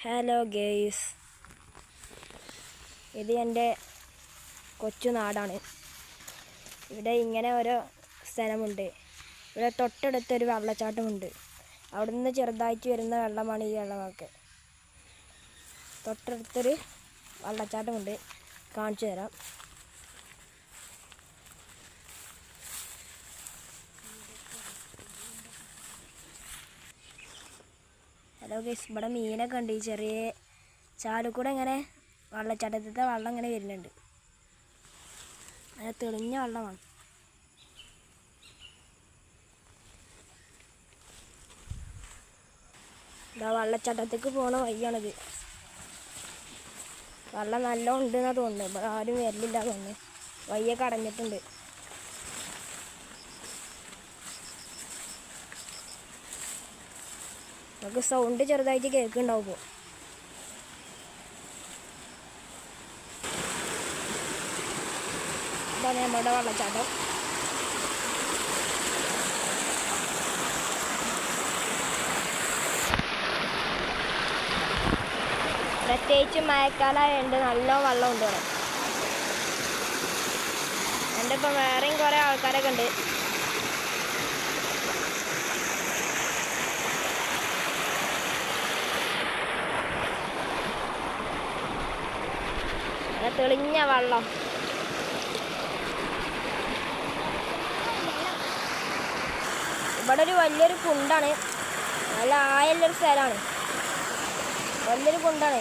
Hello guys, ഇത് എൻ്റെ കൊച്ചു നാടാണ്. ഇവിടെ ഇങ്ങനെ ഓരോ സ്ഥലമുണ്ട്. ഇവിടെ തൊട്ടടുത്തൊരു വെള്ളച്ചാട്ടമുണ്ട്. അവിടെ നിന്ന് ചെറുതായിട്ട് വരുന്ന വെള്ളമാണ് ഈ വെള്ളമൊക്കെ. തൊട്ടടുത്തൊരു വെള്ളച്ചാട്ടമുണ്ട്, കാണിച്ചു തരാം. ഹലോ ഗൈസ്, ഇവിടെ മീനൊക്കെ ഉണ്ട്. ഈ ചെറിയ ചാലുകൂടെ ഇങ്ങനെ വെള്ളച്ചാട്ടത്തിലത്തെ വെള്ളം ഇങ്ങനെ വരുന്നുണ്ട്. നല്ല തെളിഞ്ഞ വെള്ളമാണ്. ഇതാ വെള്ളച്ചാട്ടത്തേക്ക് പോണ വഴിയാണിത്. വെള്ളം നല്ല ഉണ്ടെന്നാണ് തോന്നുന്നത്. ഇവിടെ ആരും വരലില്ല തോന്നുന്നു. വഴിയൊക്കെ അടഞ്ഞിട്ടുണ്ട്. നമുക്ക് സൗണ്ട് ചെറുതായിട്ട് കേൾക്കുന്നുണ്ടാവും. ഇപ്പോൾ ഇതാണ് നമ്മുടെ വെള്ളച്ചാട്ടം. പ്രത്യേകിച്ച് മഴക്കാലമായതുകൊണ്ട് നല്ല വെള്ളമുണ്ട് ഇവിടെ. എൻ്റെ ഇപ്പം വേറെയും കുറേ ആൾക്കാരൊക്കെ ഉണ്ട്. തെളിഞ്ഞ വെള്ളം. ഇവിടെ ഒരു വലിയൊരു കുണ്ടാണ്. നല്ല ആയുള്ളൊരു സ്ഥലമാണ്. വലിയൊരു കുണ്ടാണ്.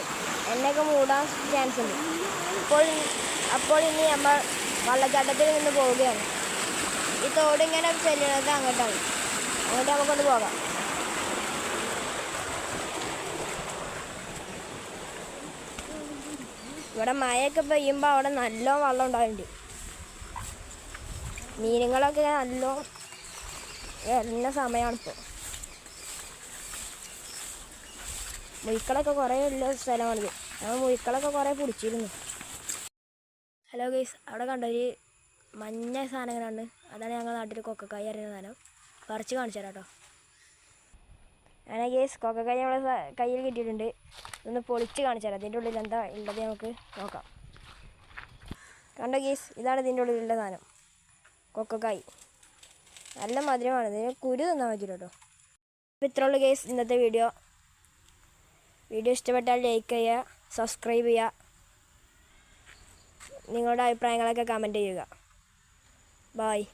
എന്നെയൊക്കെ മൂടാൻ ചാൻസ് ഉണ്ട്. അപ്പോൾ ഇനി നമ്മൾ വെള്ളച്ചാട്ടത്തിൽ നിന്ന് പോവുകയാണ്. ഈ തോടിങ്ങനെ ചെല്ലുന്നത് അങ്ങോട്ടാണ്. അങ്ങോട്ട് നമുക്കൊന്ന് പോകാം. ഇവിടെ മഴയൊക്കെ പെയ്യുമ്പോൾ അവിടെ നല്ല വെള്ളം ഉണ്ടാവുന്നുണ്ട്. മീനുകളൊക്കെ നല്ല വരുന്ന സമയമാണിപ്പോൾ. മുയ്ക്കളൊക്കെ കുറേ ഉള്ള സ്ഥലമാണിത്. ഞങ്ങൾ മുയ്ക്കളൊക്കെ കുറേ പിടിച്ചിരുന്നു. ഹലോ ഗൈസ്, അവിടെ കണ്ട ഒരു മഞ്ഞ സാധനങ്ങളാണ്. അതാണ് ഞങ്ങളുടെ നാട്ടിൽ കൊക്കക്കായ അറിയുന്ന സാധനം. പറിച്ച് കാണിച്ചു തരാം കേട്ടോ. അങ്ങനെ ഗൈസ്, കൊക്കക്കായ നമ്മളെ കയ്യിൽ കിട്ടിയിട്ടുണ്ട്. ഒന്ന് പൊളിച്ച് കാണിച്ചു തരാം. ഇതിൻ്റെ ഉള്ളിൽ എന്താ ഉള്ളത് നമുക്ക് നോക്കാം. കണ്ടോ ഗൈസ്, ഇതാണ് ഇതിൻ്റെ ഉള്ളിലുള്ള സാധനം, കൊക്കക്കായ്. നല്ല മധുരമാണ്. ഇതിന് കുരു തിന്നാൻ പറ്റില്ല കേട്ടോ. അപ്പോൾ ഇത്രേ ഉള്ളൂ ഗൈസ് ഇന്നത്തെ വീഡിയോ. ഇഷ്ടപ്പെട്ടാൽ ലൈക്ക് ചെയ്യുക, സബ്സ്ക്രൈബ് ചെയ്യുക, നിങ്ങളുടെ അഭിപ്രായങ്ങളൊക്കെ കമൻറ്റ് ചെയ്യുക. ബായ്.